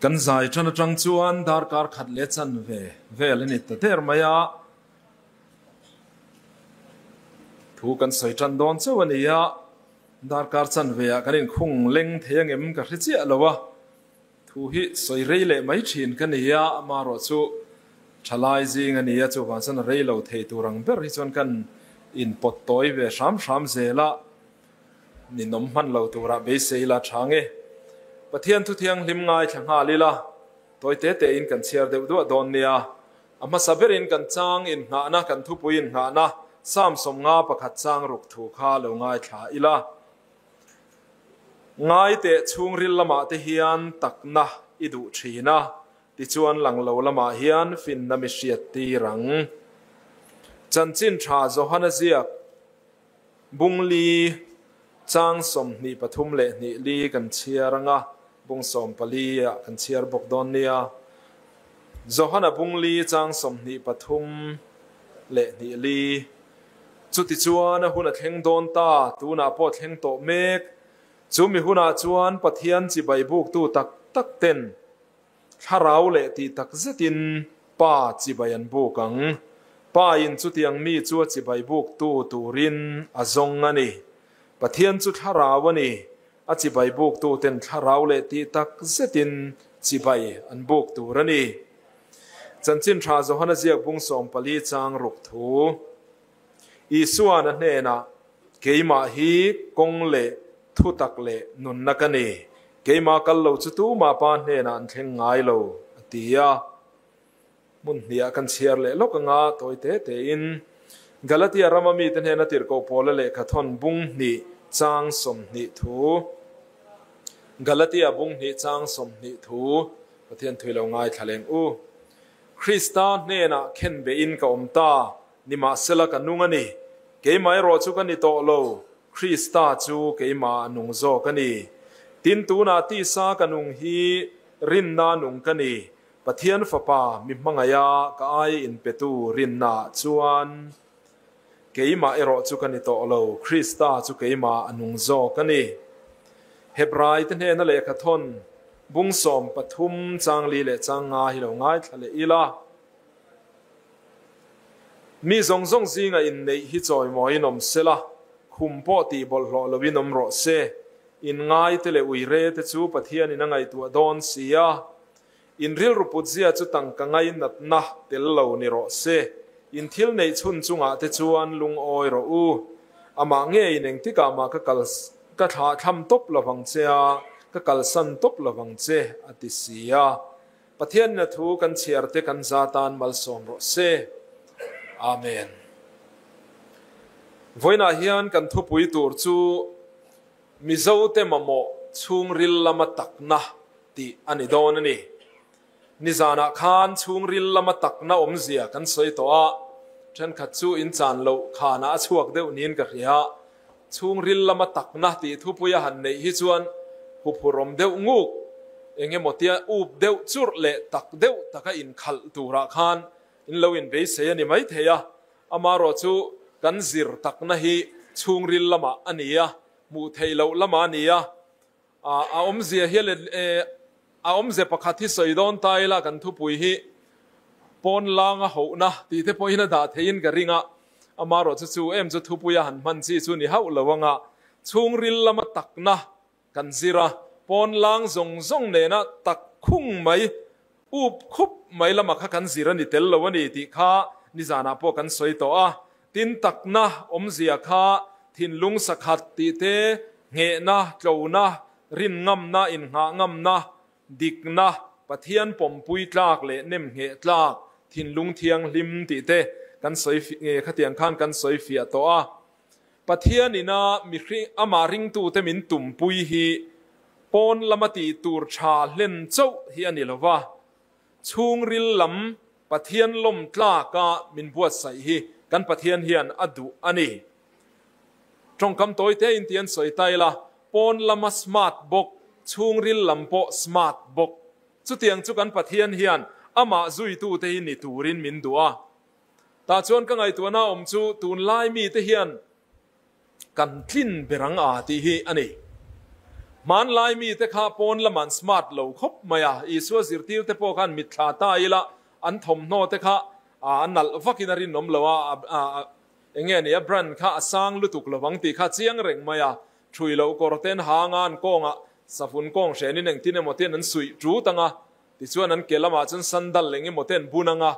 กันใจจันจังจวนดาร์การขัดเล็ดจันเวลนิดเตอร์มายาถูกกันใส่จันโดนเจ้าวันนี้ดาร์การจันเวียกันอินคงเล็งเทียงเอ็มกับริเจียลวะถูหิใส่เรย์เล่ไม่ชินกันนี้มารอจูชลายจิงอันนี้จูวันจันเรย์เราเทตูรังเบอร์ฮิจวนกันอินปดตัวเวชามเซละนินนมมันเราตัวระเบสเซละช่างปะเทียนทุเทียงลิมง่ายช่างหาลีละตัวเตอินกันเชียร์เดือดด้วยโดนเนี่ยอามาสับเบรินกันจางอินหานะกันทุปุยอินหานะสามสมงาประคัดจางรุกถูกข้าเหลวง่ายขาอีละง่ายเตะชุงริลละมาเทียนตักนะอิดุชีนะติจวนหลังเหลวละมาเฮียนฟินนามิเชียตีรังจันจินชาโจฮันเซียกบุงลีจางสมนิปทุมเลนิลีกันเชียรังะบุงสมปลีกันเชียร์บกดอนเนียโจฮันบุงลีจางสมนิปทุมเลนิลีจุดที่จวนหุ่นเทงโดนตาตูนาปอดเทงโตเมกจูมีหุ่นจวนปะเทียนจีใบบุกตูตักเต็นถ้าเราเลตีตักเจตินป้าจีใบยันบุกังป้าอินจุดยังมีจวดจีใบบุกตูรินอาซงอันนี้ปะเทียนจุดถ้าเราวันนี้อาจีใบบุกตูเต็นถ้าเราเลตีตักเจตินจีใบอันบุกตูรันนี้จันจินชาโจฮันเซียกบุงสมปลีจางรุกถูอีส่วนนั้นน่ะเกี่ยมาฮีกงเล่ทุตักเล่นุนนักนี่เกี่ยมาคัลโลจุตูมาปานน่ะอันเทงง่ายโลตียามุนเนียกันเชียร์เล่ลกงาตัวเตอินกาลาติอารามามีตันน่ะติร์โกโพลเล่ขัดทนบุงนี่จางสมนิทูกาลาติอาบุงนี่จางสมนิทูประเทศถุยลงง่ายทะเลงอูคริสตานน่ะเข็นเบอินกับอมตานิมาเซลกันนุงนี่เกี่ยมาไอรอจูกันนี่โตโลคริสตาจูเกี่ยมานุงโจกันนี่ตินตูนาตีสากันนุงฮีรินนานุงกันนี่ปะเทียนฟ้าป่ามิมังยากายอินเปตูรินนาจวนเกี่ยมาไอรอจูกันนี่โตโลคริสตาจูเกี่ยมานุงโจกันนี่เฮบรายตันเฮนั่นเลขทนบุงสมปทุมจางลีเลจางงาฮิโลง่ายทะเลอีลามีซงซีงอินในฮิจอยมอยนมเสละคุมปอตีบอลหล่อลวินมรอเซอินง่ายเตเลอุยเรตจูปะเทียนินังไอตัวดอนเสียอินริลรูปุเซียจุตังกังไงนัดนะเตลเหลานิรอเซอินทิลในชุนจุงอาเตจวนลุงออยรอูอามาเงยหนึ่งที่กามากะกัลกะถาทำตบละวังเซียกะกัลสันตบละวังเซอติเสียปะเทียนนัทูกันเชียร์เตกันซาตานมัลสมรอเซอาเมนวันนี้เฮียนกันทุบวิตูร์จูมิโซเตมโมชุงริลลามาตักนะที่อันนี้โดนนี่นิจานะขานชุงริลลามาตักนะอมเสียกันสวยตัวฉันขัดจูอินจานโลขานะชวกเดียวนินกันเฮียชุงริลลามาตักนะที่ทุบวิหันในฮิจวนหุบหุรมเดียวงูเองหมดที่อูบเดียวจุดเละตักเดียวตักอินขัลตูระขานอินเลวินเบสเซียนี่ไม่เทียอามารอจูกันซิร์ตักนะฮีชุงริลละมาอันนี้มูเทลละมานี่อมเสียเฮลอมเสียประคัดที่สวยดอนตายละกันทุปุยฮีปนลางหัวนะตีเทปอยนะดาเทียนกริงอามารอจูเอ็มจะทุปุยหันมันซีซูนี่หัวละวังชุงริลละมาตักนะกันซิระปนลางซงเนนะตักคุ้งไหมอุบคุบไม่ละมาขันสิรันดิเตลละวันนี้ที่ข้านิจานาพวกกันสวยตัวตินตักนะอมเสียข้าทินลุงสักขัดติเตเงนะเจ้านะรินงำนะอินหางำนะดิกนะปะเทียนปมปุยตากเละเนมเงตากทินลุงเทียงลิมติเตกันสวยขัดเทียงข้านกันสวยเฟียตัวปะเทียนนี่นะมีครีอามาริงตูเตมินตุ่มปุยฮีปนละมาตีตูร์ชาเล่นเจ้าเฮียนี่ละวะชุงริลลำปะเทียนลมตลากามินบวชใส่ฮีกันปะเทียนเฮียนอดุอันนี้ตรงคำตัวเตอินเทียนสวยไตละปนละมาสมาร์ทบกชุงริลลำโปสมาร์ทบกจุดเตียงจุกันปะเทียนเฮียนอามาจุยตูเตหินิตูรินมินดัวตาชวนก็ไงตัวน่าอมจูตูนไลมีเตเฮียนกันทิ้นเบรังอาตีฮีอันนี้ มันลายมีแต่ข้าปนละมันสมาร์ทเหลาคบมาอ่ะอีสัวสิรติวแต่พอกันมิตรตายละอันถมโนแต่ข้าอันนัลฟักินารินนมละว่าเงี้ยเนี่ยบรันข้าสร้างลุตุกละวังตีข้าเจียงเร่งมาอ่ะช่วยเรากอร์เตนหางานกงอ่ะสัฟุนกงเชนินเองที่เนี่ยหมดเทนนั้นสุยจูตังอ่ะที่ส่วนนั้นเกล้ามาจนสันดัลเงี้ยหมดเทนบุนังอ่ะ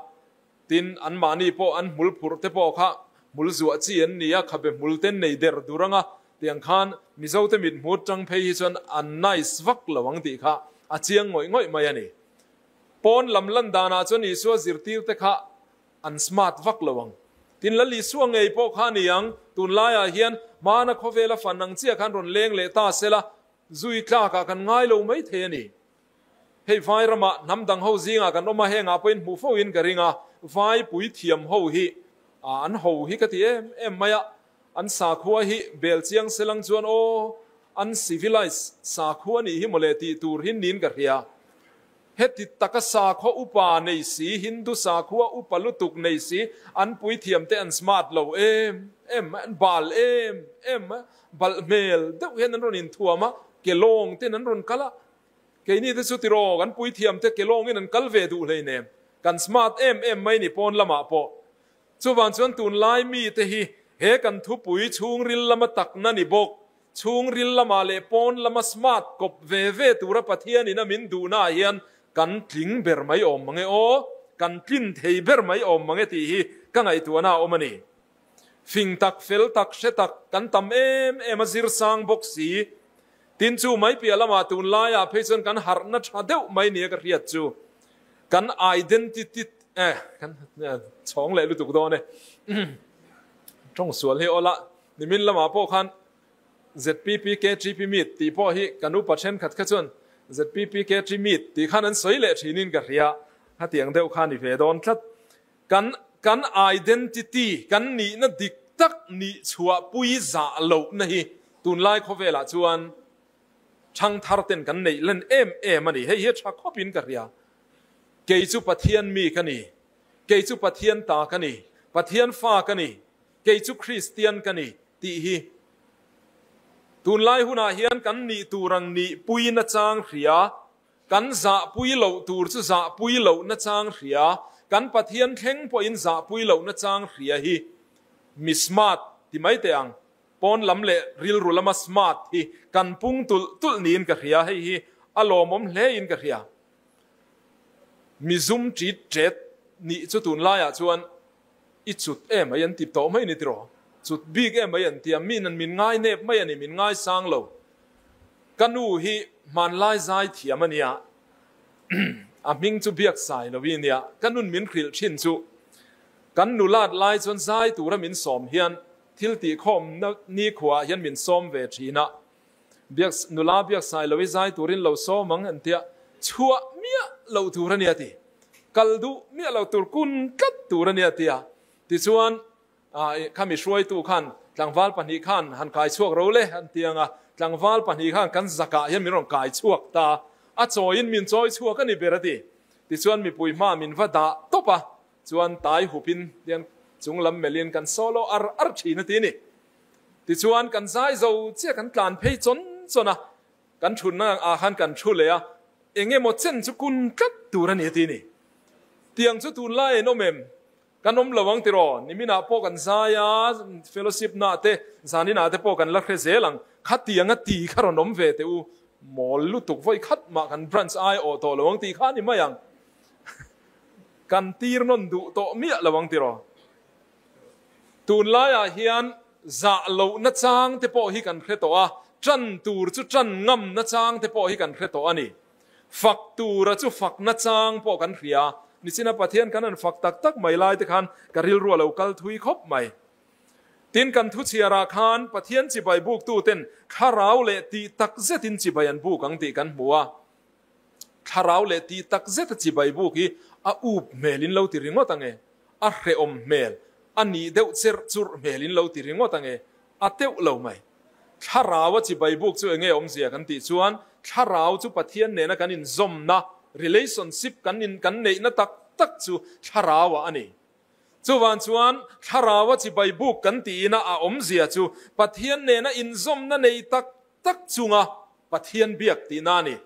ตินอันมานี่พออันมุลปุรเตพอข้ามุลจัวจีนเนี่ยขับไปมุลเทนในเดอร์ดูรังอ่ะเตียงขันมิโซเตมิดมุดจังเพย์ส่วนอันไนส์ฟักละวังตีข้าอาเจียงง่อยมาอย่างนี้ปนลำลันดานาจนอีสัวสิรติวแต่ข้าอันสมาร์ทฟักละวังตินละลิสัวไงพอข้านี่ยังตุนลายเฮียนมานักขเวลฟันนังเจียขันรอนเลงเลตาเสละจุยคลากกันง่ายเราไม่เทนี่เฮ้ยไฟระมาน้ำดังเฮาซิงกันออกมาแหงเป็นหมู่ฟูอินกระริงไฟปุ๋ยเทียมเฮาฮิอันเฮาฮิกติเอ็มไม่อันสาขัวฮิเบลเจียงเซลังจวนโออันซิวิไลซ์สาขัวนี่ฮิโมเลตีตูร์หินนินกระเฮียเฮติตะกสาขัวอุปาในสีฮินดูสาขัวอุปลุตุกในสีอันปุ๋ยเทียมเตอันสมาร์ทเราเอ็มอันบาลเอ็มบาลเมลเด็กเห็นนั้นรนินทัวมะเกลงเตนั้นรนกะละเกนี่ที่สุดที่รอกันปุ๋ยเทียมเตเกลงนี่นั้นกัลเวดูเลยเนี่ยกันสมาร์ทเอ็มไม่นี่ปนละมาปอชวนชวนตุนไลมีเตฮีเฮกันทุปุ๋ยชุงริลละมาตักนันนี่บกชุงริลละมาเลปนละมาสมาร์ทกบเวตุระปะเทียนี่นะมินดูน่าเฮียนกันทิ้งเบอร์ไม่อมมังเอโอกันทิ้งเทเบอร์ไม่อมมังเอตีฮีกังไอตัวน่าอมนี่ฟิงตักเฟลตักเชตักกันตำเอ็มซิรสังบกสีตินจูไม่เปียละมาตุนลายเพจนกันหาร์นัชฮาเดวไม่เนี่ยกระเรียดจูกันไอดีนิตี้กันช่องเลยรู้ตุกโดนเนี่ยช่องสวนเฮโอละนิมินละมาพวกขัน ZPP KTP มีดตีพ่อฮีกันอุปเชนขัดขจน ZPP KTP มีดตีขันนั้นสวยเละชีนินกระเรียฮัตเตียงเดวขันอีเพดอนทัดกันไอดีนิตี้กันนี่นั่นดิกตักนี่ชัวปุยจ่าเหลานะฮีตุนไล่เขาเวลาชวนช่างทาร์เต็นกันนี่เล่นมันนี่ให้เฮ็ดชักข้อปินกันเรียเกยจูปะเทียนมีกันนี่เกยจูปะเทียนตากันนี่ปะเทียนฟ้ากันนี่เกยจูคริสเตียนกันนี่ตีฮีตุนไล่หุนาเฮียนกันนี่ตูรังนี่ปุยนัจางเรียกันจ่าปุยเหลาตูร์จูจ่าปุยเหลานัจางเรียกันปะเทียนเข่งปอินจ่าปุยเหลานัจางเรียฮีมิสมาร์ทที่ไม่เตียงปนลำเละริลรุลมาสมาร์ทฮีกันปุงตุลนีนกระเรียให้ฮีอารมณ์เลอินกระเรียมีซุ่มจีเจ็ดนี่จุดตุนลายชวนอีจุดไม่ยันติดต่อไม่นิดหรอจุดบิ๊กไม่ยันเตียมีนั้นมินง่ายเนบไม่ยันนี่มินง่ายสร้างเรากันนูฮีมันลายใจเทียมันเนี่ยมิงจุเบียกใส่เราวินเนี่ยกันนุ่นมินคริลชินจุกันนูลาดลายจนใจตัวเรามินสอมเฮียนทิลตีคอมนี่ขวายันมินซ้อมเวทีนะเบียกนุลาเบียกสายเราวิจัยตัวรินเราซ้อมมังอันเดียชัวเมียเราตัวระเนียตีกัลดูเมียเราตัวกุนกัดตัวระเนียตีที่ชวนข้ามีช่วยตัวขันจังหวัดปัญหาขันหันกายช่วงเราเลยอันเตียงจังหวัดปัญหาขันกันสักยันมีรองกายช่วงตาจอยมินจอยช่วงกันนี่เบรตีที่ชวนมีปุยมามินวัดดาตบชวนตายหูพินเดียนจงลำเมลียนกันโซโลอาร์ชีนทีนี่ที่ชวนกันใจเราเจ้ากันกลั่นเพยจนนะกันชุนนะอาหารกันชุเลยเองหมดเส้นจุกุนกัดตัวนี่ทีนี่เตียงจุตุนไล่โนเมมกันนมระวังติรอนี่มีนาพอกันใจเฟลโลชิพนาเตจานี่นาเตพอกันลักเซลังขัดเตียงตีขารนมเวเตอูหมอลุตุกไฟขัดมากันบรันซ์ไอโอโตระวังตีข้านี่ไม่ยังกันตีรนนดุโตเมียระวังติรอตุนไล่เฮียนจ่าเหลานัจางเตปอฮิกันเครโตจันตูร์จุจันงำนัจางเตปอฮิกันเครโตอันนี้ฝักตูร์จุฝักนัจางปอกันเรียนี่สินะประเทศกันนั้นฝักตักไม่ลายแต่คันกริลรัวเรากัลทุยคบไม่ตินกันทุเชียราคานประเทศจีบใบบุกตู้เต้นข้าราวเลตีตักเซตินจีบยันบุกังตีกันบัวข้าราวเลตีตักเซตจีบใบบุกีอูบเมลินเราติริงว่าตังเงเรอมเมลอันนี้เดวเซอร์จูร์เมลินเราติริงว่าตังเงเตวเราไม่ข้าราวจีบใบบุกจู่เงอมเสียกันตีชวนข้าราวจู่ประเทศเนี่ยนะกันอินซอมนะrelationship กันเนี่ยนะตักจู่ข้าราวอันนี้จู่วันชวนข้าราวจีบใบบุกกันตีนะอมเสียจู่ประเทศเนี่ยนะอินซอมนะเนี่ยตักจู่งะ ปะเทียนเบียกตีนานี่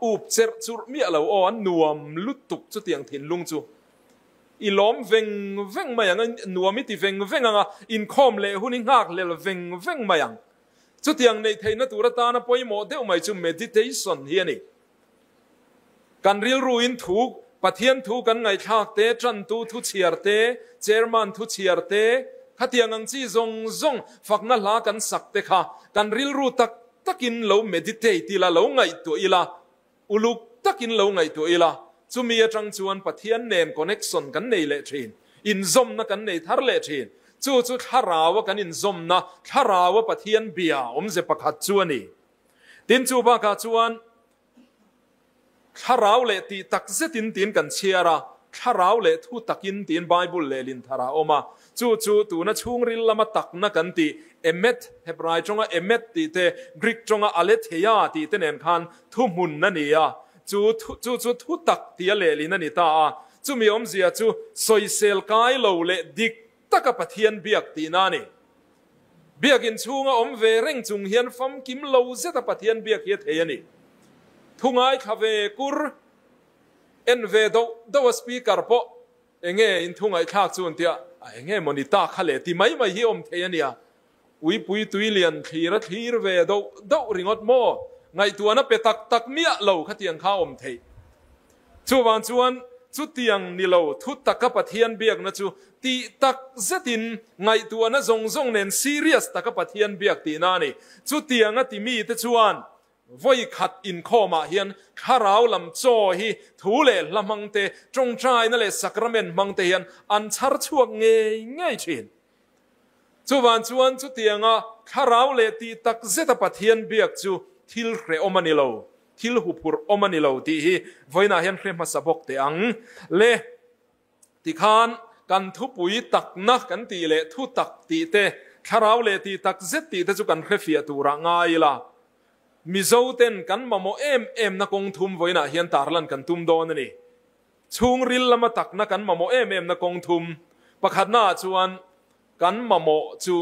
อุบเจรจุมีอะไรอ่อนนวมลุตุกจุเตียงถิ่นลุงจูอีล้อมเวงมาอย่างนัวมิติเวงอินคอมเลหุนิงากเลเวงมาอย่างจุดอย่างในไทยนัตุรตานะปอยโมเดลไม่จุเมดิเทชันเฮียนี่การเรียนรู้อินถูกปะเทียนถูกกันไงทากเตจันตูทุเชียร์เตเจอร์มันทุเชียร์เตขัดยังจีซงฝักนั่นลากันสักเตค่ะการเรียนรู้ตักินเราเมดิเทตีละเราไงตัวอีละอุลุกตักินเราไงตัวอีละจุมีจังจวนปะเทียนเนนคอนเนคชันกันในเลชินอินซอมนักกันในทาร์เลชินจู่ขาราวกันอินซอมนะขาราวปะเทียนเบียเจปะขัดจวนนี่ตินจูบากาจวนขาราวเลตีตักเซตินกันเชียระขาราวเลทุตักินตินไบเบิลเลลินทาราออกมาจู่ตัวนั้นชุงริลละมาตักนักกันตีเอเมตเฮบรายจงเอเมตตีเตกรีกจงอเลเทียตีเตเนนคันทุ่มุนนั่นนี่อ่ะจู่ทุตักตีเลลินนั่นนี่ตาจู่มีเสียจู่สอยเซลกายโลเลดิกตักปะเทียนเบียกตีนั่นนี่เบียกินชุงเวเร่งจุงเฮียนฟัมกิมโลเซตปะเทียนเบียกเฮียเทียนี่ทุ่งไอคาเวกุรเอ็นเวดาวสปีการ์ปะเองอินทุ่งไอทักจวนเตียเองมอนิตาขเลตีไม่ฮิอมเทียนี่อุยปุยตุยเลียนทีระทีเวดาวริงอดโมไงตัวนั้นไปตักเมียเหล่าขัดยังข้าอมเทจูวันจวนจุดเตียงนี่เหล่าทุตตักปะเทียนเบียกนะจูตีตักเซตินไงตัวนั้นซงเน้นซีเรียสตักปะเทียนเบียกตีนานี่จุดเตียงติมีแต่จวนวัยขัดอินข้อมาเฮียนข้าราวลำโจฮีถูเล่ลำมังเตจงใจนั่นแหละสักระเมนมังเตียนอันชาร์ชวกง่ายชินจูวันจวนจุดเตียงข้าราวเลตีตักเซตปะเทียนเบียกจูทิลเครอมันนิโลทิลหุบหุรอมันนิโลตีฮีวัยน่าเฮียนเครมาสบกเตียงเล่ตีขานกันทุปุยตักนักกันตีเล่ทุตักตีเตข้าราวเลตีตักเซตตีเตจูกันเครฟียตูระง่ายละมิโซเต็นกันมาโมเอ็มนักกงทุมไว้น่ะเฮียนตาร์ลันกันทุมโดนนี่ชุงริลละมาตักนักกันมาโมเอ็มนักกงทุมประคัดหน้าจวนกันมาโมจู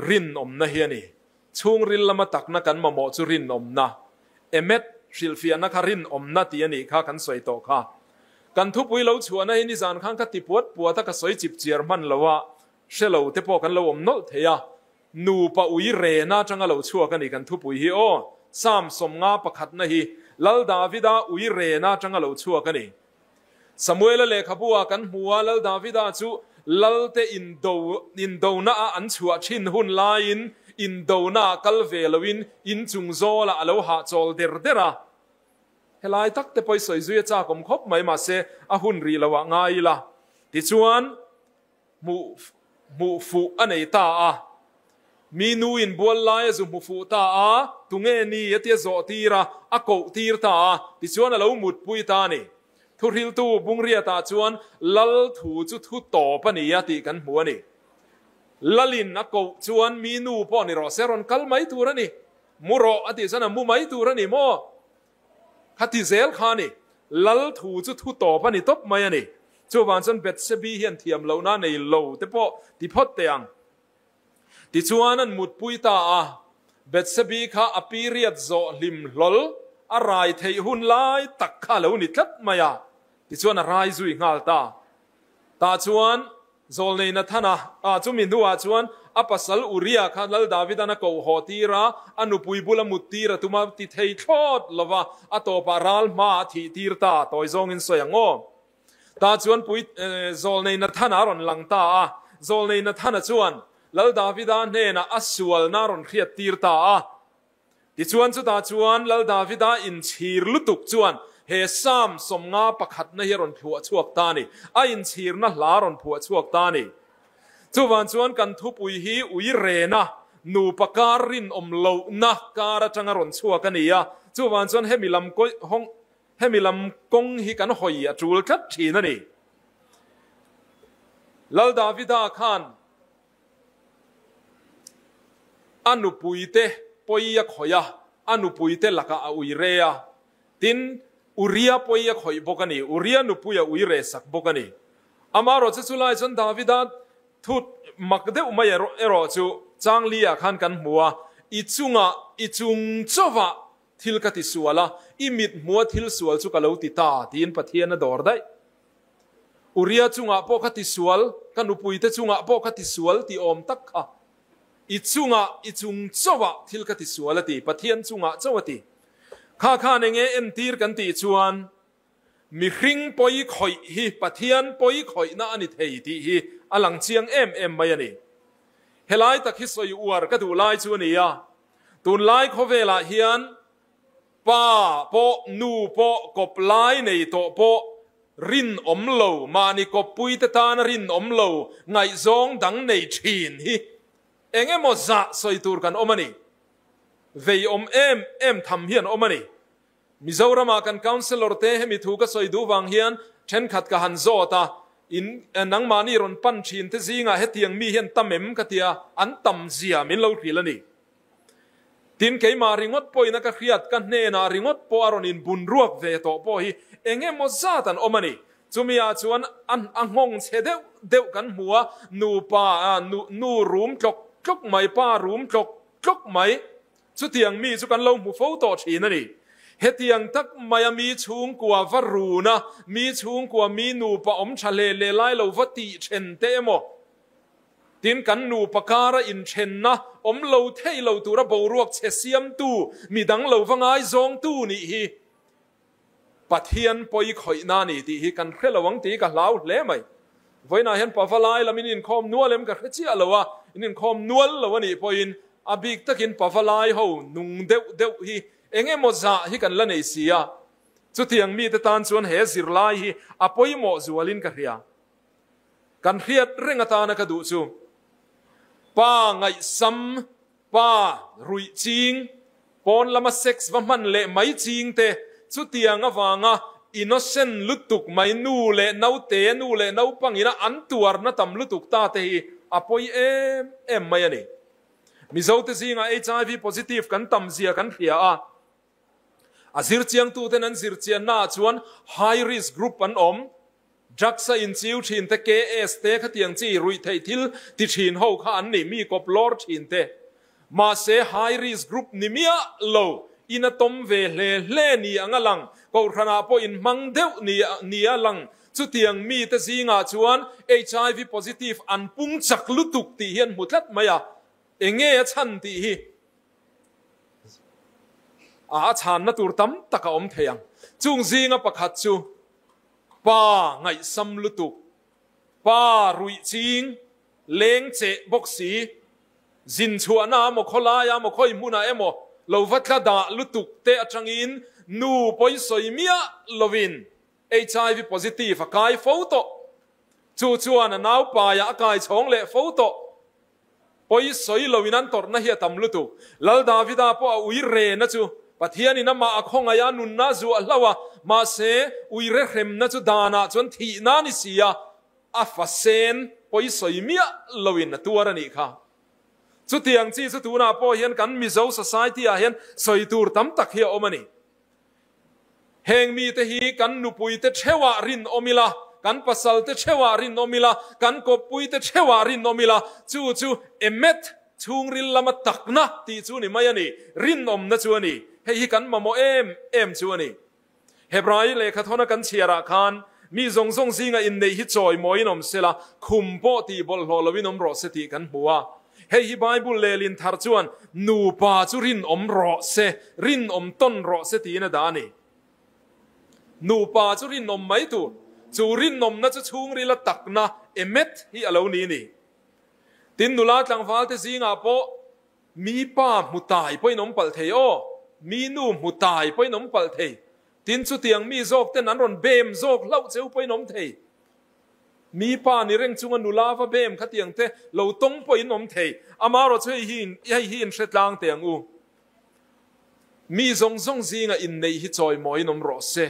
รินอมนะเฮียนี่ชุงริลละมาตักนักกันมาโมจูรินอมนะเอเมตชิลฟียนักรินอมนะตีนี่ข้ากันสวยโตข้ากันทุบวิเราชวนนะเฮนิจานข้างกัติปวดตะกสวยจิบเจียร์มันละว่าเชลล์เทปกันละอมโนเทียนูปะอุยเรน่าจังเราชัวกันอีกันทุบวิฮิโอสามสมงาประคัดนะฮีลัลดาวิดาอุยเรน่าจังเราชัวกันนี่สมุเอลเลขบัวกันหัวลัลดาวิดาจูลัลเตอินโดน่าอันชัวชินหุ่นลายอินโดน่ากัลเวลวินอินจุงโซละอโลหะโจลเดระเฮลายตักเตไปสวยจุยจากผมคบไม่มาเซอหุ่นรีละวะง่ายละติจวนมูฟูอันไหนตามีนูอินบัวลายจุมุฟูตาตุงเอนี่ยติโซตีระอโกตีร์ตาติจวนเราหมุดปุยตานี่ทุริลตูบุงเรียตาจวนลัลถูจุทุตโตปนิยติกันหัวนี่ลัลินอโกจวนมีนูปอนี่รอเซรอนกัลไม่ตูระนี่มุรออติสนะมุไม่ตูระนี่โมขัดที่เซลขานี่ลัลถูจุทุตโตปนิตบไม่นี่จวนจนเบ็ดเซบีเฮียนเทียมเหล่านั้นในเหล่าแต่พอที่พอดเตียงติจวนนั้นมุดปุยตาเบ็ดเซบีข้าอภิเรียดโซลิมหลลอะไรเทหุ่นลายตักข้าเหล่านี้ทัดมายาติจวนอะไรจุยงาลตาจวนโซลในนัทนะจุมินดูจวนอัปสัลอุริยาข้าลัลดาวิดานะกูโหตีระอนุปุยบุลมุตีระตุมาติเทยทอดละวะอโตปารัลมาทีตีร์ตาตัวซองอินสวยงอตาจวนปุยโซลในนัทนะรอนหลังตาโซลในนัทนะจวนลัลดาวิดาเนนะอัศวลนารอนเครียดตีร์ตาติจวนจุดาจวนลัลดาวิดาอินชีร์ลุตุกจวนเฮซัมสมงาประคัดนะเฮรอนผัวชวกตานี่อินชีร์นะลารอนผัวชวกตานี่จุวันจวนกันทุบอุยฮีอุยเรนะนูปการินอมโลนะการจังรอนชวกันนี่จุวันจวนเฮมิลำก้อยห้องเฮมิลำกงฮิกันหอยจูลคัดทีนั่นนี่ลัลดาวิดาขันอนุปุยเตปอยยขอยอนุปุยเตลักอาอุยเรียตินอุริยปอยยขอยบกันีอุริยนุปุยอุยเรสักบกันีอามารถจะสุไลจนดาวิดาทุดมักเดอุมาเอรอจูจางลียขันกันหัวอิจุงะ i chung chowa thil ka ti suala imit mua thil sual chu kalau ti ta tin pathian na dor dai uria chunga po ka ti sual kan upui te chunga po ka ti sual ti om tak kha i chung chowa thil ka ti sual ti pathian chunga chawati kha ne nge em tir kan ti chuan mi hring poi khoi hi pathian poi khoi na ani thei ti hi alang chiang em mai ani helai tak hi soi uar ka du lai chu ni ya tun lai kho vela hian pa po nu po kop lai nei to po rin om lo mani kop pui te ta na rin om lo ngai zong dang nei thin hi enge mo za soi tur kan omani vei om em tham hian omani Mizorama kan counselor te hemi thu ka soi du wang hian then khat ka han zo ta in nang mani ron pan thin te zinga hetiang mi hian tamem ka tia an tam zia min lo thilani tin ke ma ringot poina ka khiat ka hne na ringot po aron in bun ruak ve to po hi enge mo zatan omani chumia chuan an angong che deu kan hua nu pa nu room tlok mai pa room tlok mai chu tiang mi chu kan lo mu fo to thinani hetiang tak mayami chung kwa varuna mi chung kwa mi nu pa om chale le lai lo vati chen te mo tin kan nu pakara in chen na om lo thei lo tura boruak che siam tu mi dang lo wangai zong tu ni hi pathian poi khoi na ni ti hi kan khelawang ti ka lau le mai voina hen pawalai lamin in khom nualem ka khchi alawa in khom nual lawani poin abik takin pawalai ho nung deu hi enge mo za hi kan la nei sia chu tiang mi te tan chuan he zirlai hi apoi mo zualin ka hria kan hriat renga ta na ka du chu pa ngai sam pa rui ching pon lama sex va man le mai ching te chu tiang awanga innocent lutuk mai nu le nau te nu le nau pangina an tuar na tam lutuk ta te hi apoi em mai ani MIZOTE zinga HIV positive kan tam zia kan hria a azir chiang tu ten an zir chian na chuan high risk group an om draksa in chiu thin te KS te khatiang chi rui thei thil ti thin ho kha an ni mi kop lor thin te ma se high risk group nimia lo ina tom ve hle ni angalang ko rana po in mang deu ni alang chu tiang mi te zinga chuan HIV positive an pung chak lutuk ti hian mutlat maya enge chan ti hi chan na tur tam taka om theyang chung zinga pakhat chu pa ngai sam lutuk pa rui ching leng che boxi zin chuana mo khola ya mo khoi muna emo lo vatla da lutuk te atangin nu poi soimia lovin HIV positive kai photo chu chuan naw pa ya kai chong le photo poi soi lowinan tor na hi tam lutuk lal davida po ui re na chu Pathianni na ma akhonga ya nun na zu allawa ma se uire rem na chu dana chon thi na ni sia afasen poi soimia lowin na tuarani kha chu tiang chi chu tuna po hian kan mizo society a hian soitur tam tak hi omani heng mi te hi kan nupui te thewa rin omila kan pasal te thewa rin omila kan kopui te thewa rin omila chu emet CHHUNGRIL lama takna ti chu ni mayani rin om na chu ani hei kan mamo em chu ani Hebrai le khathona kan chiara khan mi zong zinga in nei hi choi moinom sela khumpo ti bol holowinom ro se ti kan huwa hei hi Bible le lin thar chuan nu pa chu rin om ro se rin om ton ro se ti na dani nu pa chu rin om mai tu chu rin om na chu CHHUNGRIL la takna emet hi alo ni ni tin nula tlang fal te zinga po mi pa mutai poi nom pal thei o mi nu mutai poi nom pal thei tin chu tiang mi zok ten an ron bem zok lau cheu poi nom thei mi pa ni reng chunga nula va bem kha tiang te lo tong poi nom thei amaro chei hin hretlang tiang u mi zong zinga in nei hi choi moi nom ro se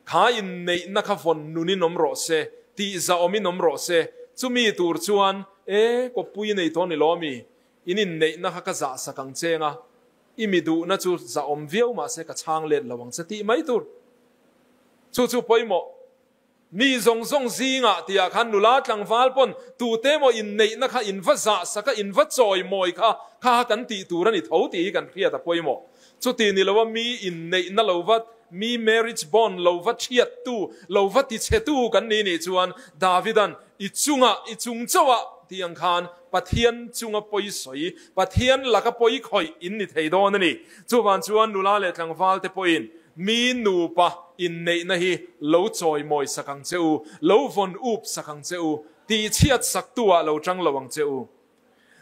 kha in nei na kha von nuni nom ro se ti za omi nom ro se chu mi tur chuan ko pui nei to ni lomi inin nei na kha ka za sakang chenga imidu na chu za om viau ma se ka chang let lawang se ti mai tur chu poimo มีzong zinga tia khan nula tlang wal pon tu te mo in nei na kha in va za saka in va choi moi kha kan ti turani tho ti kan khria ta poimo chu ti ni lawa mi in nei na lovat mi marriage bond lovat thiat tu lovat ti che tu kan ni chuan Davidan i chung chawa tiang khan Pathian chunga poi soi Pathian laka poi khoi in ni theidon ani chuwan chuan nula le tlang wal te poin mi nu pa in nei na hi lo choi moi sakang cheu lo von up sakang cheu ti chiat sak tua lo tang lawang cheu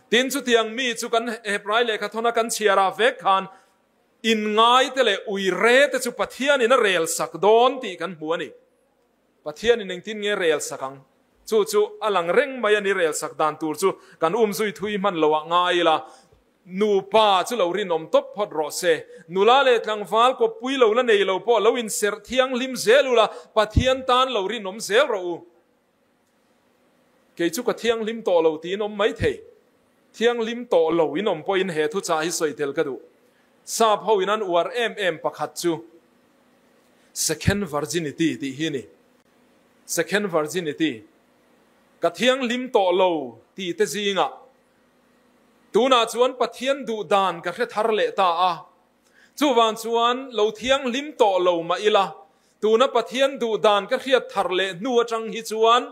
tin chu tiang mi chu kan hebrai le kha thona kan chiara ve khan in ngai te le ui re te chu Pathian in a rel sak don ti kan huani Pathian in tin nge rel sakang chu alang reng mai ani rel sak dan tur chu kan zui thui man lowa ngai la nu pa chu lo rin om top phot ro se nula le tlang wal ko pui lo la nei lo po lo in ser thiang lim zelula Pathian tan lo rin om zel ro ke chu ka thiang lim to lo ti nom mai the thiang lim to lo in om po in he thu cha hi soi tel ka du sa pho in an war pakhat chu second virginity ti hi ni second virginity ka thiang lim to lo ti te zinga tuna chuan Pathian du dan ka hre thar le ta a chuwan chuan lo thiang lim to lo ma ila tuna Pathian du dan ka hriat thar le nu atang hi chuan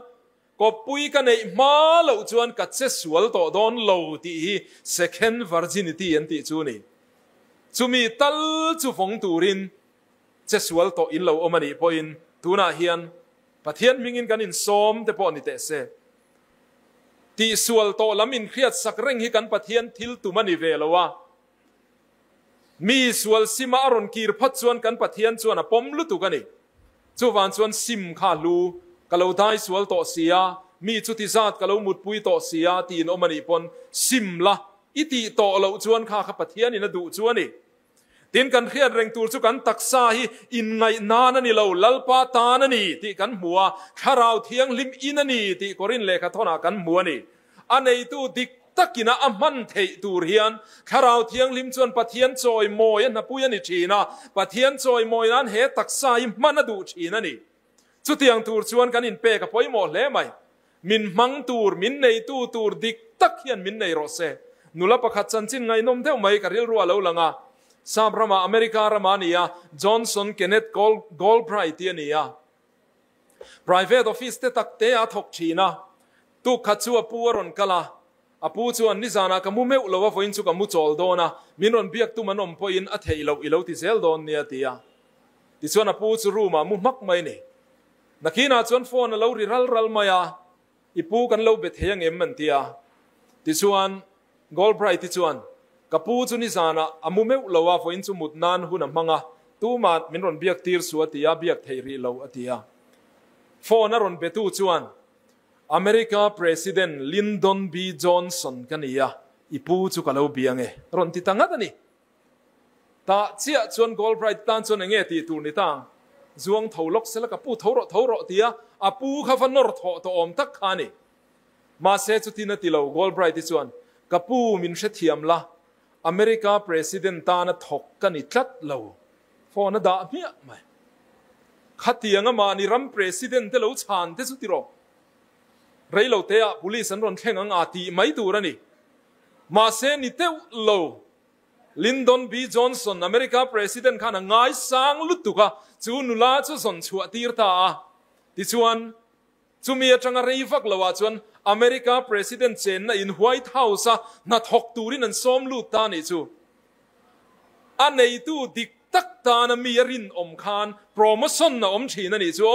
ko pui ka nei ma lo chuan ka che sual to don lo ti hi second virginity an ti chu ni chumi tal chu phong turin che sual to in lo omani poin tuna hian Pathian mingin kan in som te po ni te se ti sual to lamin khriat sak reng hi kan Pathian thil tu mani velowa mi sual sima aron kir phat chuan kan Pathian chuan a pom lu tu kani chuwan chuan sim kha lu kalo dai sual to sia mi chu ti zat kalo mut pui to sia ti no mani pon sim la iti to lo chuan kha Pathian in a du chuani tin kan khiat reng tur chu kan taksa hi in ngai nan ani lo lalpa tan ani ti kan hua kharau thiang lim in ani ti korin lekha thona kan hua ni anei tu dik takina aman thei tur hian kharau thiang lim chuan Pathian choi moi na puyani thina Pathian choi moi nan he taksa hi man adu thina ni chu tiang tur chuan kan in pe ka poimo hle mai min mang tur min nei tu tur dik tak hian min nei ro se nula pakhat chanchin ngai nom theu mai ka ril ruwa lo langa Sabrama America Ramania Johnson Kenneth Galbraith ania private office te tak te a thok thina tu khachu apuron kala apu chuan ni zana ka mu meu lowa voin chu ka mu chol dona minon biak tu manom poin a theilo ilo ti zel don nia tia ti chuan apu chu ruma mu mak mai ni nakina chuan phone lo ri ral maya ipu kan lo be theyang em man tia ti chuan Galbraith ti chuan kapu chu ni zana amu meu lowa voin chu mut nan huna manga tu ma min ron biak tir su atia biak theiri lo atia phone a ron be tu chuan America President Lyndon B Johnson kania ipu chu kalo biange ron ti tanga tani ta chia chuan Galbraith tan chuan nge ti tur ni tang zuang tholok sela kapu thoro tia apu khavanor tho to om tak khani ma se chu tina ti lo Galbraith ti chuan kapu min she thiam la America President tana thok kani tlat lo phone da mia mai khatianga ma ni ram president te lo chan te su ti ro reilo te a police an ron thleng ang ati mai turani ma se ni te lo Lyndon B Johnson America President khana ngai sang lutuka chu nula chu son chua tirta a ti chuan chumi atanga reivak lawa chuan America President chen na in White House na thok turin an som lu ta ni chu anei tu dik tak ta na mi rin om khan promotion na om thina ni chu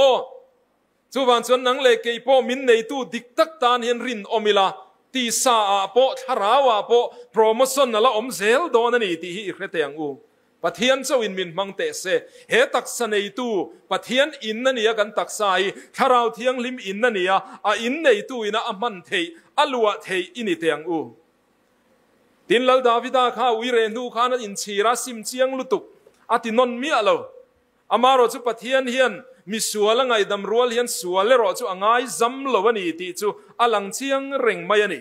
chu wan chuan nang le ke po min nei tu dik tak tan hian rin omila ti sa a po tharawa po promotion na la om zel don ani ti hi hreteng u Pathian so in min mang te se he tak sanei tu Pathian in na nia kan tak sai tharau thiang lim in na nia a in nei tu ina aman thei alua thei ini teng u tin lal Davida kha ui re nu khana in chira sim chiang lutuk ati non mi alo amaro chu Pathian hian mi suala ngai dam rual hian suale ro chu angai zam lowani ti chu alang chiang reng mai ani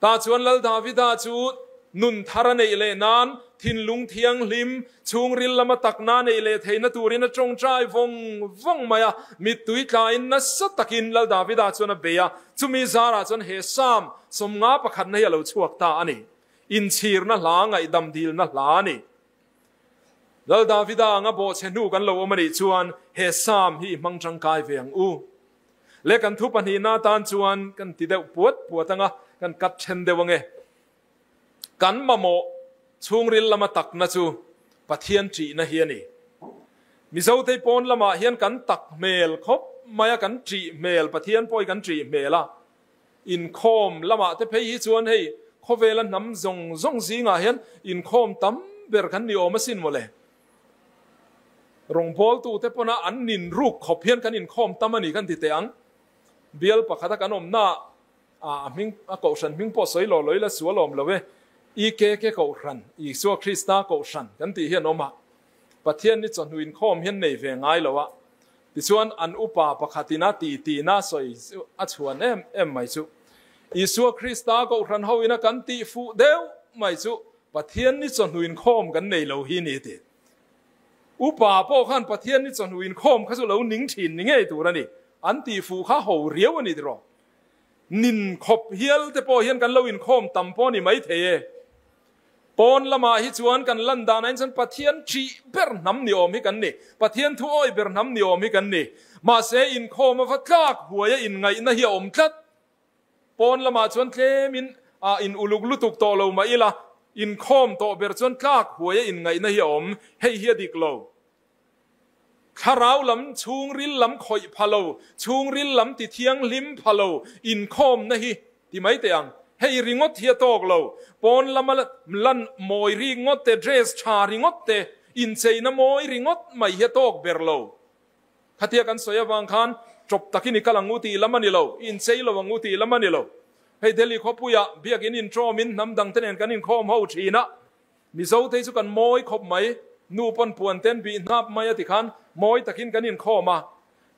ta chuan lal Davida chu nun tharane le nan ทินลุงเทียงลิมชุงริลละมาตักนาในเลเทนตูรินจงใจวงมายามิตุยกาอินนัสตักินลดาวิดาจนเบียจุมีซาราจนเฮซามสมงาประคันในเราชวกตาอันนี้อินชีร์นะหลางไอดำดีลนะหลานี่แล้วดาวิดางาโบเชนูกันเราอมันชวนเฮซามฮีมังจังกายเวียงอูเล็กันทุปันฮีนาตานชวนกันติดเดวปวดตั้งกันกัดเชนเดวงเงกันมาโมชุงริลละมาตักนะจูปะเทียนจีนะเฮียนี่มิโซเตปอนละมาเฮียนกันตักเมลคบมายกันจีเมลปะเทียนปอยกันจีเมล่ะอินโคมละมาเตเพย์ชวนให้ขเวลน้ำซงซีงาเฮียนอินโคมตั้มเบรกันนิโอมาสินหมดเลยรงพอลตูเตปนะอันนินรูกขบเฮียนกันอินโคมตั้มมันนี่กันติเตียงเบียลปะขัดกันอมหน้ามิงเกาชันมิงพอสวยหล่อเลยละสวยหล่อมเลยอีเกเกาชันอีสัวคริสตาเกาชันกันตีเฮียนอมะปะเทียนนี่จนวินโคมเฮียนในเวงไงแล้ววะที่ส่วนอันอุปาปะขัดนาตีน่าสวยอัจฉวนเอ็มไม่จุอีสัวคริสตาเกาชันเฮาอินะกันตีฟูเดวไม่จุปะเทียนนี่จนวินโคมกันในเราฮีนี่ติอุปาปอขันปะเทียนนี่จนวินโคมเขาสุเรานิ่งถิ่นนี่ไงตัวนั่นนี่อันตีฟูข้าหูเรียวอันนี้ตรอนินขบเฮียลแต่พอเฮียนกันเราอินโคมตั้มปอนี่ไม่เทปอนละมาฮิจวนกันลันดานันฉันปะเทียนจีเบอร์น้ำนิอมให้กันนี่ปะเทียนทุ่อยเบอร์น้ำนิอมให้กันนี่มาเสอินโคมมาฟัดลากหัวยันไงนะเฮียอมทัดปอนละมาชวนเคมินอินอุลุกลุตุกโตเรามาอีละอินโคมโตเบอร์ชวนลากหัวยันไงนะเฮียอมให้เฮียดิกโลข้าราวลำชุงริลลำคอยพะโลชุงริลลำติเทียงลิมพะโลอินโคมนะฮิที่ไม่เตียงให้ริงอตเฮียโตกโลปอนละมาลันมอยริงอตเตเดรสชาริงอตเตอินเซนมอยริงอตไม่เฮียโตกเบรโลขัดเทียกันสวยวังคันจบตะกินิกลังงูตีละมันนี่โลอินเซลวังงูตีละมันนี่โลให้เดลิขบุยะเบียกินอินโทรมินน้ำดังเตนกันอินโคมเฮาชีนะมิโซเทสุกันมอยขบไหมนูปนปวนเต้นบีนับไม่ติขันมอยตะกินกันอินโคมา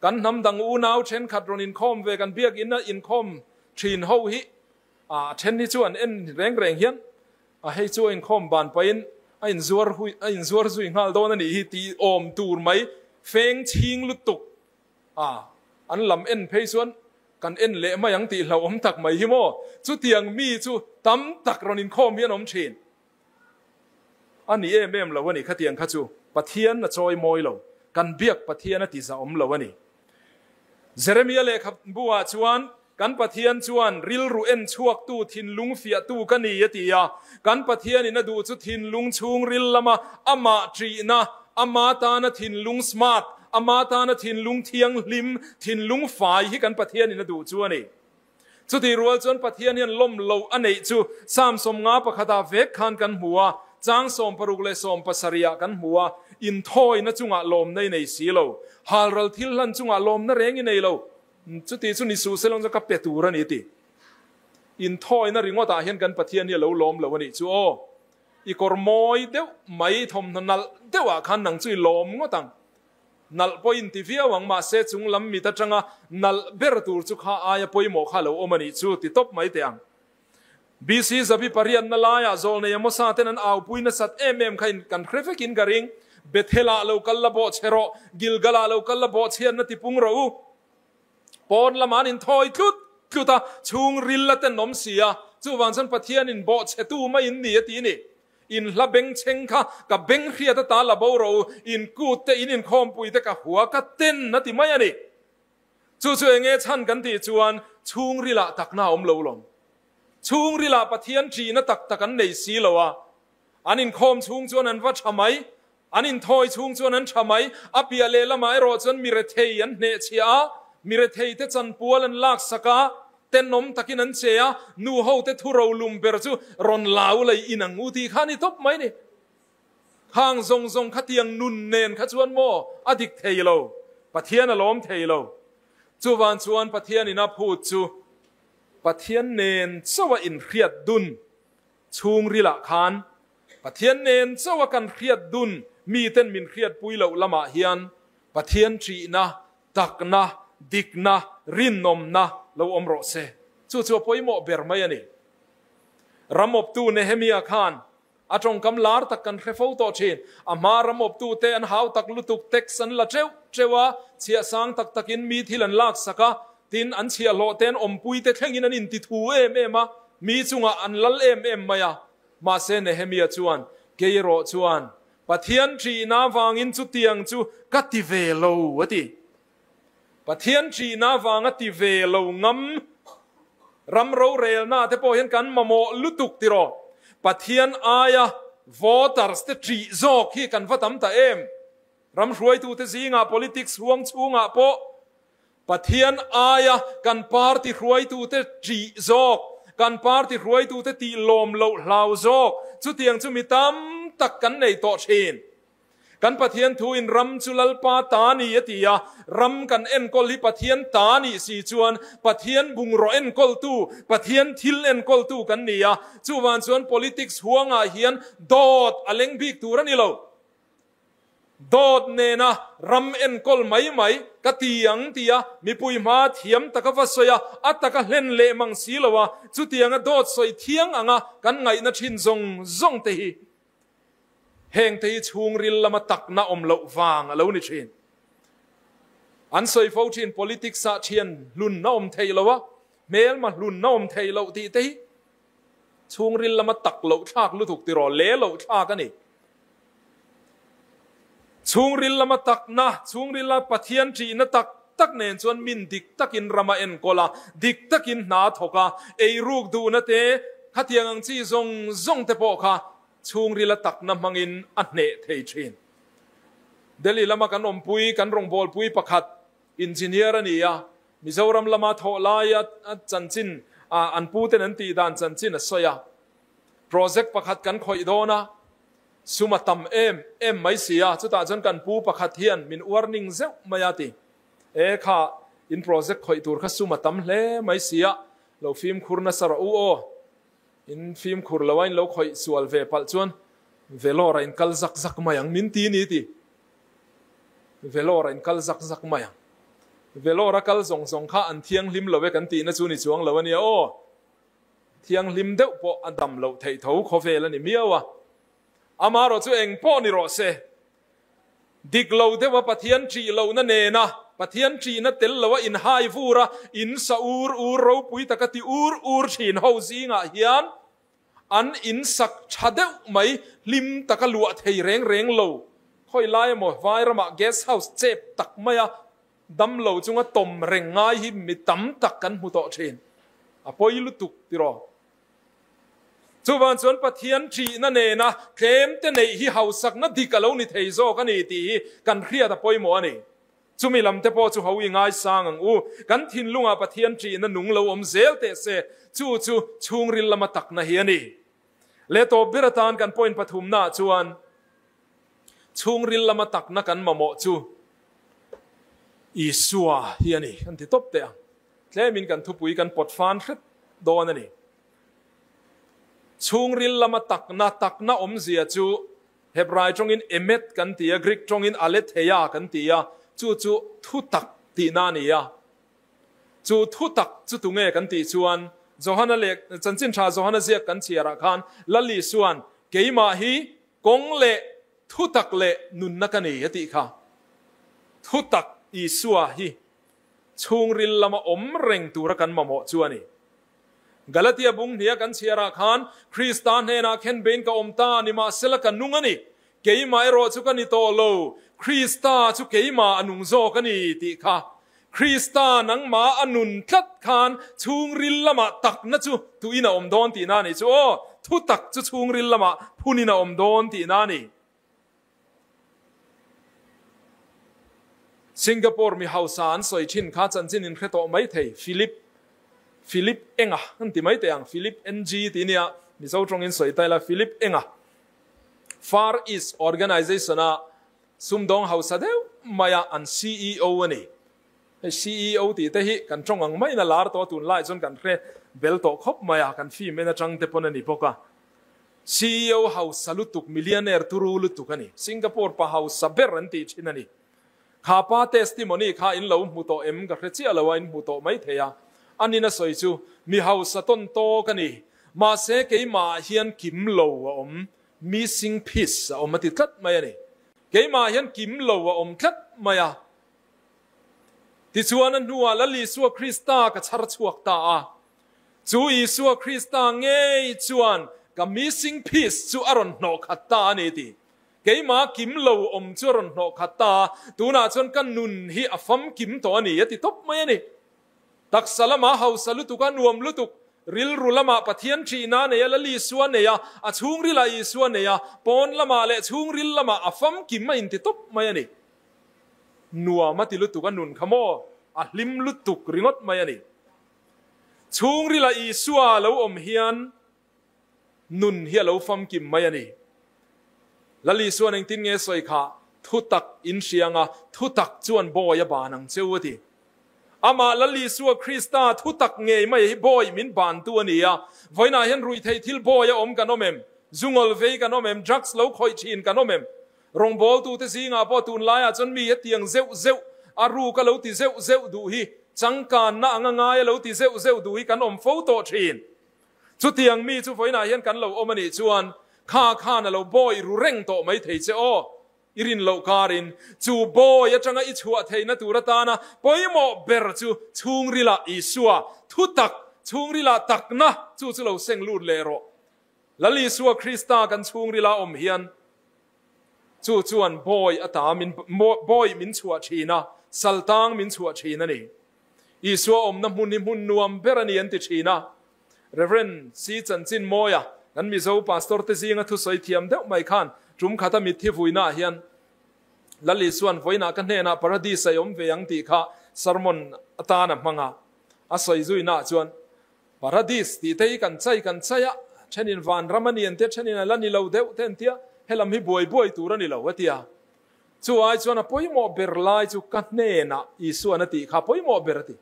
กันน้ำดังอูนาวเช่นขัดรอนอินโคมเวกันเบียกินนะอินโคมชีนเฮาฮิเช่นนี้ชวนเอ็นแรงเฮียนให้ชวนอินโคมบานไปอินซัวร์ซุยงาลโดนันนี่ตีอมตูร์ไหมเฟงชิงลุตุกอันลำเอ็นเพย์ชวนกันเอ็นเละไม่ยังตีเราอมตักไหมฮิโมชุดเตียงมีชุดตั้มตักรอนอินโคมเฮียนอมชีนอันนี้เอ็มเราวันนี้ขัดเตียงขัดจูปะเทียนน่ะจอยมอยเรากันเบียกปะเทียนน่ะติสาอมเราวันนี้เจเรมียเลยครับบัวชวนกันปะเทียนชวนริลรูเอ็นชวกตู้ทินลุงเฟียตู้กันนี่ยติยากันปะเทียนนี่นะดูชุดทินลุงชุงริลละมาอามาทรีนะอามาตานะทินลุงสมาร์ทอามาตานะทินลุงเทียงลิมทินลุงฝ่ายที่กันปะเทียนนี่นะดูชวนนี่ชุดที่รัวจนปะเทียนนี่ล้มโลอันนี้จูสามสมงาปะคดาเวกขันกันหัวจางสมปรุกเลสมปัสริยกันหัวอินทอยนะจุงอาลมในสีโลฮารัลทิลลันจุงอาลมนะเร่งในโลจุดที่สุนิสูเซลงจะกับเปตูรันนี่อินทอยนะริงว่าตาเห็นกันปะเทียนเนี่ยเราล้มแล้ววันนี้จูโออีกอร์มอยเดียวไม่ทมนัลเดียวขันหนังจุยล้มก็ตังนัลพออินทิฟิอาวังมาเสจุงลำมีตาจังนัลเบรตูร์จุข้าอายพอยโมข้าเราอมันนี่จูติตบไม่เตียงBC จะพิปริยันนั่นลายโซลเนี่ยมอสาเตนันเอาปุยนัสัตเอ็มใครกันเครฟกินกระริงเบเทลาเราคัลลาบอเชโรกิลกาลาเราคัลลาบอเชียนนัติปุงเราปอนละมานินทอยคุตาชุงริลละเตนนมเสียจู่วันฉันปะเทียนินบอเชตูไม่อินนี่ตีนี่อินละเบงเชงค่ะกับเบงเรียตตาละบอเราอินกูเตอินคอมปุยเตกับหัวกัดเต้นนัติไม่ยันนี่จู่เองฉันกันตีจวนชุงริละตักหน้าอมเราลงชุงริลาปะเทียนจีนตักกันในสีละวะอันอินคอมชุงจวนนั้นว่าทำไมอันอินทอยชุงจวนนั้นทำไมอภิเลละไม่รอจนมีเรเทียนเนเชียมีเรเทียเตจันปัวลันลากสกาเต้นนมตะกินันเชียนูเฮาเตทุเราลุมเบรจูรอนลาวเลยอินังอุติข้านี่ทบไหมนี่ข้างทรงขัดยังนุนเนนขัดชวนโมอดิกเทยโลปะเทียนอารมณ์เทยโลจูวันชวนปะเทียนนี่นับพูดจูปะเทียนเนนสวะอินเครียดดุนชุงริละคานปะเทียนเนนสวะกันเครียดดุนมีเต้นมินเครียดปุยเหล่าละมาเฮียนปะเทียนจีนะตักนะดิกนะรินนมนะเราอมโรเซจู่ปอยโมเบรมายันนี่รำอบตูเนเฮมีอาคาน a trong kam lar tak kan khefo to chin amaram op tu te an hau tak lutuk texan la chewa chia sang tak takin mi thilan lak saka tin an chia lo ten ompui te thlengin an in ti thu em a mi chunga an lal em maya ma se Nehemia chuan keiro chuan Pathian tri na wangin chu tiang chu kati ve lo ati Pathian tri na wanga ti ve lo ngam ram ro rel na te po hian kan mamo lutuk tiro Pathian aya voters te tri zok hi kan vatam ta em ram hruai tu te zinga politics huang chunga po Pathian aya kan party hruai tu te tri zok kan party hruai tu te ti lom lo hlau zok chu tiang chu mitam tak kan nei to thin kan Pathian thu in ram chu lalpa ta ni atia ram kan en kol hi Pathian ta ni si chuan Pathian bung ro en kol tu Pathian thil en kol tu kan nia chu wan chuan politics huanga hian dot aleng bik tur ani lo dot ne na ram en kol mai ka tiang tia mi pui ma thiam taka vasoya ataka hlen le mang silowa chu tianga dot soi thiang anga kan ngai na thin zong te hi heng te CHHUNGRIL lama takna lo wang alo ni thin an soi fo thin politics sa thian lun na thei lowa mel ma lun na thei lo ti te CHHUNGRIL lama tak lo thak lu thuk ti ro le lo thak ani CHHUNGRIL lama takna CHHUNGRIL la Pathian tri na tak nen chuan min dik takin rama en kola dik takin na thoka ei ruk du na te khatiang ang chi zong te po kha CHHUNGRIL takna mangin anne thei thin Delhi lama kan ompui kan rongbol pui pakhat engineer ania Mizoram lama tholaya chanchin an pu ten an ti dan chanchin a soya project pakhat kan khoi dona sumatam em mai sia chuta jon kan pu pakhat hian min warning zeu mayati e kha in project khoi tur kha sumatam hle mai sia lo film khurna sar o in film khur lawain lo khoi sual ve pal chuan velora in kal zak mayang min ti ni ti velora in kal zak mayang velora kal zong kha an thiang lim lo ve kan ti na chu ni chuang lo ania o thiang lim deuh po adam lo thei tho kho ve la ni miawa amaro chu eng po ni ro se dik lo de wa Pathian tri lo na ne na Pathian tri na tel lo in hai vura in sa ur ro pui takati ur thin ho zinga hian an in sak chadeu mai lim takalua thei reng lo khoi lai mo vai rama guest house chep tak maya dam lo chunga tom reng ngai hi mi tam tak kan hu to thin apoi lu tuk tiro chuwan chuan Pathian tri na ne na kem te nei hi hausak na dikalo ni thei zo kan ni ti kan khria da poi mo ani chumi lam te po chu ho i ngai sang ang u kan thin lunga Pathian tri na nung lo om zel te se chu CHHUNGRIL lama tak na hi ani le to biratan kan point pathum na chuan CHHUNGRIL lama tak na kan mamo chu isua hi ani kan ti top te tlemin kan thupui kan potfan khret don ani CHHUNGRIL lama takna om zia chu Hebrai chongin emet kan tia Greek chongin aletheia kan tia chu thu tak ti na nia chu thu tak chu tunge kan ti chuan Johana le chanchin tha Johana zia kan chiara khan lali suan keima hi kong le thu tak le nun na kan ni ati kha thu tak isua hi CHHUNGRIL lama om reng tur kan mamo chuani Galatia bung nia kan chiara khan Kristan hena khen ben ka omta ni ma sela kan nungani keima ero chu kan ni to lo Krista chu keima anung zo kan ni ti kha Krista nang ma anun khat khan CHHUNGRIL lama tak na chu tu ina om don ti na ni chu o thu tak chu CHHUNGRIL lama phunina om don ti na ni Singapore mi hausan soi chin kha chanchin in kheto mai thei Philip enga anti mai te ang Philip NG tinia mizo trong in soi taila Philip enga Far East organization a sumdong house deu maya an CEO ani CEO ti te hi kan trong ang mai na lar to tun lai chon kan kre bel to khop maya kan fi mena chang te pon ani poka CEO house salutuk millionaire turu lutuk ani Singapore pa house saber anti chinani khapa testimony kha in lo mu to em ga khre chi alawain mu to mai theya anina soi chu mi house ton to kani ma se ke ma hian kim lo om missing piece a om ti tlat mai ani keima hian kim lo a om tlat mai a ti chuan an nuwa la li suwa Krista ka chhar chuak ta a chu i suwa Krista ngei chuan ka missing piece chu aron no khatta ani ti keima kim lo om chu aron no khatta tuna chuan kan nun hi afam kim to ani ati top mai ani tak salama hausalu tu kan nuam lutuk ril rulama pathian thina ne la li suwa ne ya a chhungril a i suwa ne ya pon lama le chhungril lama afam kim ma in ti top mai ani nuwa mati lutuk an nun khamo a hlim lutuk ringot mai ani chhungril a i suwa lo om hian nun hi lo fam kim mai ani lali suan eng tin nge soi kha thu tak in sianga thu tak chuan boya banang cheuati ama lali suwa Krista thu tak nge mai boy min ban tu ania voina hian rui thei thil boya om kanomem zungol vei kanomem drugs lo khoi chin kanomem rong bol tu te singa po tun laia chon mi tiang zeu zeu aru ka lo ti zeu zeu du hi changkan na anga ngai lo ti zeu zeu du hi kanom photo chin chu tiang mi chu voina hian kan lo omani chuan kha na lo boy ru reng to mai thei che o irin lo karin chu boy atanga I chua theina turata na poimo ber chu chungrila isua thutak chungrila takna chu lo seng lut le ro lali suwa Krista kan chungrila om hian chu chuan boy ata min boy min chua thina saltang min chua thina ni isua om na mun nuam berani anti thina Reverend si chanchin moya kan mizo pastor te zinga thu soi thiam deuh mai khan tum khata mi thi vuina hian lali suan voina kan hena paradise ayom veyang ti kha sermon atana manga asoi zuina chuan paradise ti tei kan chaya chenin van ramanian te chenin lani lo deuh ten tia helam hi boy turani lo watia chu ai chuan a poimo berlai chu kan hena I suan ati kha poimo berati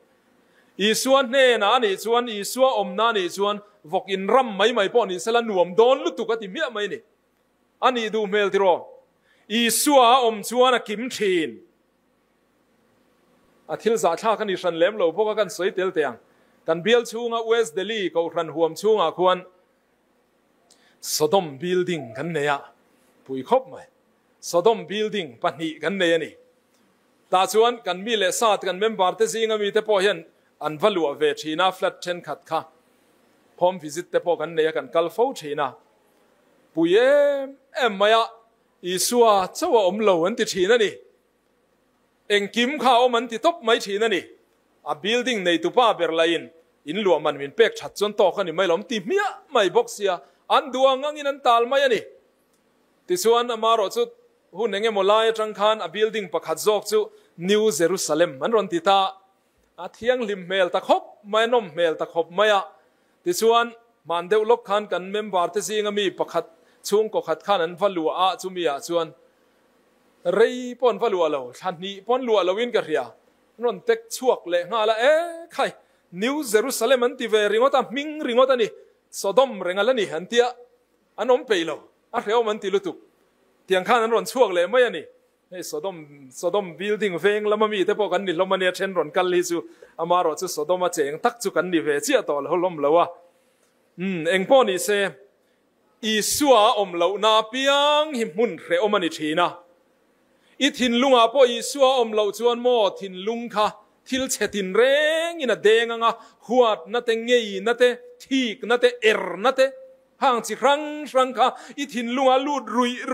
I suan hena ani chuan I suwa omna ni chuan vok in ram mai po ni sala nuam don lu tukati mi mai ni ani du mel tiro I suwa om chuan a kim thin a thil za tha kan I ran lem lo boka kan soi tel teang kan bial chunga West Delhi ko ran huam chunga khuan Sodom building kan neya pui khop mai Sodom building pani kan neya ni ta chuan kan mi le sat kan member te zinga mi te po hian an valu ve thina flat 10 khat kha home visit te po kan neya kan kal fo thina puye em maya isua chawa om lo an ti thina ni eng kim kha om an ti top mai thina ni a building nei tu pa ber lain in luam man min pek that chon to khani mai lom ti mia mai box ya an duang angin an tal mai ani ti suan amaro chu hun enge molai tang khan a building pakhat jok chu New Jerusalem man ron ti ta a thiang lim mel ta khop mai nom mel ta khop maya ti chuan man deuh lok khan kan member te singa mi pakhat chung ko khat khan an valua a chumia chuan rei pon valua lo thani pon lua lowin ka ria non tek chuak le nga la khai New Jerusalem an ti ve ringota ming ringota ni Sodom rengala ni hantia anom peilo a reo man ti lutuk tiang khan an ron chuak le mai ani hey Sodom building veng lama mi te po kan ni lomania chen ron kal li chu amaro chu Sodom a cheng tak chu kan ni ve chia tol holom lowa eng po ni se isua om lo na piang hi mun re omani thina I thin lunga po isua om lo chuan mo thin lung kha thil chetin reng ina denganga huat na te ngei na te thik na te na te hang chi rang kha I thin lunga lut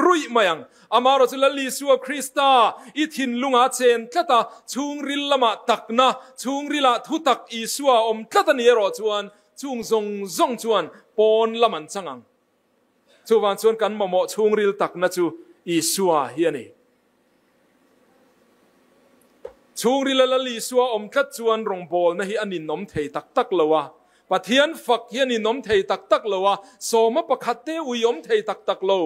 rui mayang amaro chu lali suwa Krista I thin lunga chen tlata chungril lama takna chungrila thutak isua om tlata ni ro chuan chung zong chuan pon laman changang chu wan chuan kan momo chungril takna chu isua hiani chungril lali suwa om tlat chuan rong bol na hi anin nom thei tak lowa pathian fak hiani nom thei tak lowa soma pakhatte uiom thei tak lo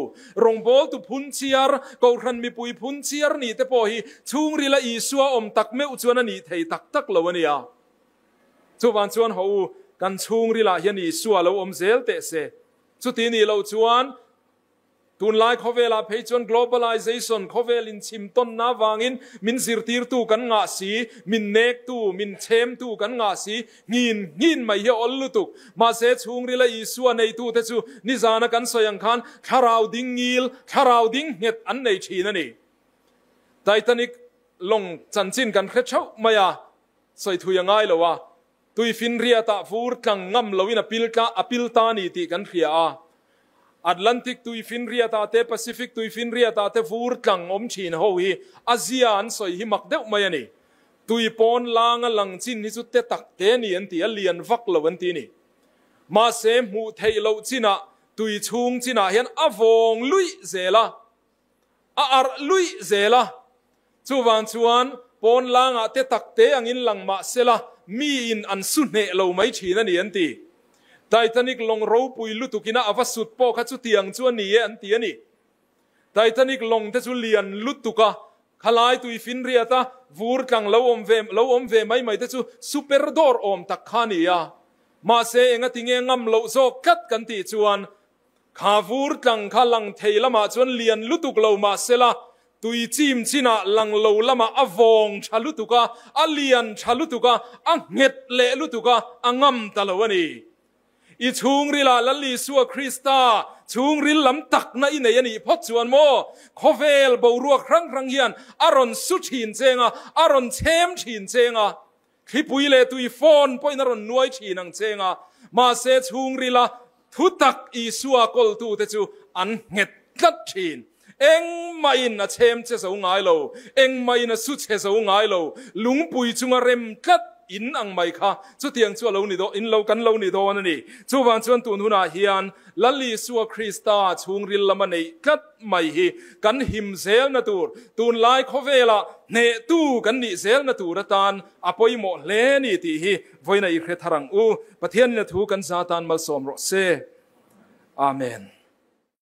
rong bol tu phun chiar ko ran mi pui phun chiar ni te po hi chungrila isua om tak meu chuan ani thei tak lo ania chu wan chuan ho kan chungrila hiani isua lo om zel te se chu ti ni lo chuan ตุนไลเขาเวลาเพจวน globalization เขาเวลินชิมต้นน้าวางินมินสิรตีร์ตูกันงาสีมินเนกตูมินเชมตูกันงาสีงินไม่เยอลุตุกมาเสชุงริลอีสัวในตูเตจูนิจานักันสยังคันคาราวดิ้งงิลคาราวดิ้งเห็ดอันในชีนั่นนี่ไททานิกลงจันจินกันเครชมายาใส่ทุยง่ายเลยวะตุยฟินเรียตาฟูร์กังงำลวินอปิลตานีติกันเรียแอตแลนติกตุยฟินเรียตาเตแปซิฟิกตุยฟินเรียตาเตฟูร์กังอมชีนโฮฮีอาเซียนสอยหิมักเดวมายันี่ตุยปอนลางลังจินนิสุดเตตักเตนี่อันที่เลียนวักลวันที่นี่มาเสมูเทยลจินะตุยชุงจินะเห็นอาวงลุยเซล่าอาร์ลุยเซล่าชวนปอนลางเตตักเตอังอินลังมาเซล่ามีอินอันสุนเนลไม่ชีนั่นนี่อันที่ไททานิกลงรูปุยลุตุกินะอวสุดโปขัดสุเตียงจวนนี้อันที่นี่ไททานิกลงเทจุเลียนลุตุกะขลายตุยฟินเรียตาวูร์กังเลวอมเวไม่เทจุซูเปอร์ดอร์อมตักขานียามาเสงติงงำเลวโซกัดกันที่จวนขาวูร์กังขาลังเทยละมาจวนเลียนลุตุกเลวมาเซละตุยจิมจินะลังเลวละมาอวงชาลุตุกะอเลียนชาลุตุกะอังเงตเลลุตุกะอังงำตะลวนีอีชุงริลาลลีสัวคริสตาชุงริลลำตักนะอินเนยนี่พอจวนโมโคเวลบรัวครั้งเฮียนอารอนสุชินเจงะอารอนเชมชินเจงะคลิปุยเลตุยฟอนปอยนารอนนวยชินังเจงะมาเซชุงริลาทุตักอีสัวกอลตูเตจูอันเงตกัดชินเอ็งไม่น่ะเชมเจสาวง่ายโลเอ็งไม่น่ะสุดเจสาวง่ายโลลุงปุยจุงเรมกัดอินอังไม่ค่ะจุดเตียงชัวเรานี่โดอินเรากันเรานี่โดนั่นนี่ชัววันชวนตุนหุนาเฮียนลัลลีสัวคริสตาชุงริลละมันนี่กัดไม่ฮีกันหิมเซลนะตูตุนไลเขาเวลาเนตูกันนี่เซลนะตูระตานอภัยหมดเลนี่ตีฮีไว้ในเครทารังอูประเทศนี่ทูกันซาตานมาสมรสเซอาเมน